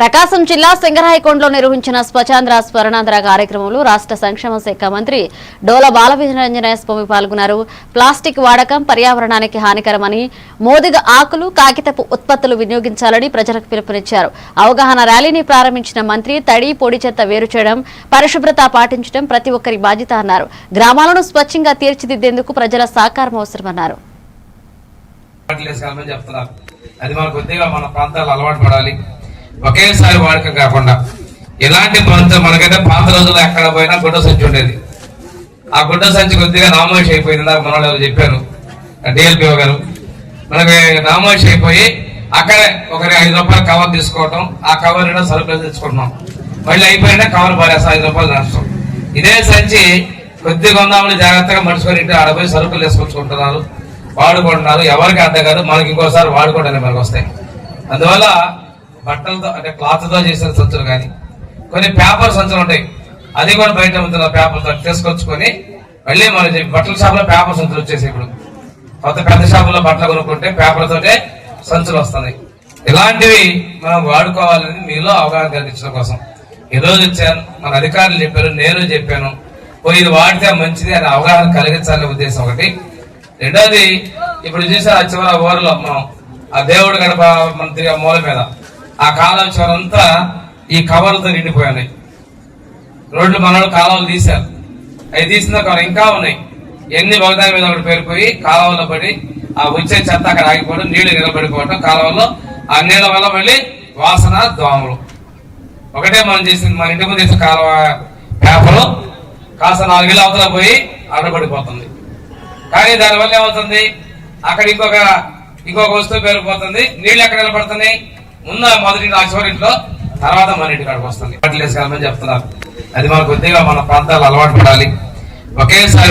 ప్రకాశం జిల్లా సింగరాయకొండలో నిర్వహించిన స్వచ్ఛాంధ్ర స్మరణాంధ్ర కార్యక్రమంలో రాష్ట్ర సంక్షేమ శాఖ మంత్రి డోల బాలవీరాంజనేయ స్వామి పాల్గొన్నారు. ప్లాస్టిక్ వాడకం పర్యావరణానికి హానికరమని, మోదిగ ఆకులు, కాగితపు ఉత్పత్తులు వినియోగించాలని ప్రజలకు పిలుపునిచ్చారు. అవగాహన ర్యాలీని ప్రారంభించిన మంత్రి తడి, పొడి చెత్త వేరు చేయడం, పరిశుభ్రత పాటించడం ప్రతి ఒక్కరి బాధ్యత అన్నారు. గ్రామాలను స్వచ్ఛంగా తీర్చిదిద్దేందుకు ప్రజల సహకారం అవసరమన్నారు. ఒకేసారి వాడకం కాకుండా ఇలాంటి మనకైతే పాత రోజుల్లో ఎక్కడ పోయినా గుడ్డ సంచి ఉండేది. ఆ గుడ్డ సంచి కొద్దిగా నామోషి అయిపోయింది. నాకు మన వాళ్ళు చెప్పారు, డిఎల్పిఓ గారు, మనకి నామోషి అయిపోయి అక్కడే ఒకరి 5 రూపాయలు కవర్ తీసుకోవటం, ఆ కవర్ సరుకులు తెచ్చుకుంటున్నాం, మళ్ళీ అయిపోయినా కవర్ పారేస్తాం, 5 రూపాయలు నష్టం. ఇదే సంచి కొద్దిగా కొందామని జాగ్రత్తగా మడుచుకొని ఇంటి ఆడపోయి సరుకులు వేసుకొచ్చుకుంటున్నారు, వాడుకుంటున్నారు. ఎవరికి అర్థం కాదు, మనకి ఇంకోసారి వాడుకోవడానికి మనకు వస్తాయి. అందువల్ల బట్టలతో అంటే క్లాత్ తో చేసిన సంచులు కానీ, కొన్ని పేపర్ సంచులు ఉంటాయి, అది కూడా బయట అమ్ముతున్న పేపర్ తో తీసుకొచ్చుకొని మళ్ళీ మన బట్టల షాపులో పేపర్ సంచులు వచ్చేసి ఇప్పుడు కొత్త పెద్ద షాపులో బట్టలు కొనుక్కుంటే పేపర్ తోటే సంచులు వస్తున్నాయి. ఇలాంటివి మనం వాడుకోవాలని మీలో అవగాహన కలిగించడం కోసం ఈరోజు వచ్చాను. మన అధికారులు చెప్పారు, నేను చెప్పాను, ఇది వాడితే మంచిది అని అవగాహన కలిగించాలనే ఉద్దేశం ఒకటి. రెండోది, ఇప్పుడు చూసే ఆ చివర ఊరిలో మనం ఆ దేవుడు గడప మన మూల మీద ఆ కాలువ చివరంతా ఈ కవర్లతో నిండిపోయినాయి. రోడ్లు మనోళ్ళు కాలువలు తీశారు, అవి తీసిన ఇంకా ఉన్నాయి. ఎన్ని ఒకదాని మీద ఒకటి పేరుపోయి కాలువలో పడి ఆ వచ్చే చెత్త అక్కడ ఆగిపోవడం, నీళ్లు నిలబడిపోవడం, కాలువల్లో ఆ నీళ్ల వల్ల మళ్ళీ వాసన, దోమలు. ఒకటే మనం చేసింది, మన ఇంటి ముందు చేసిన కాలువ పేపరు కాస్త 4 ఇళ్ళు అవతల పోయి అడ్డపడిపోతుంది. కానీ దానివల్ల ఏమవుతుంది, అక్కడ ఇంకొక వస్తువు పేరుకుపోతుంది. నీళ్లు ఎక్కడ నిలబడుతున్నాయి, ముందు మొదటి చివరింట్లో, తర్వాత మన ఇంటి కాడికి వస్తుంది. చెప్తున్నారు. అది మన కొద్దిగా మన ప్రాంతాలు అలవాటు పడాలి. ఒకేసారి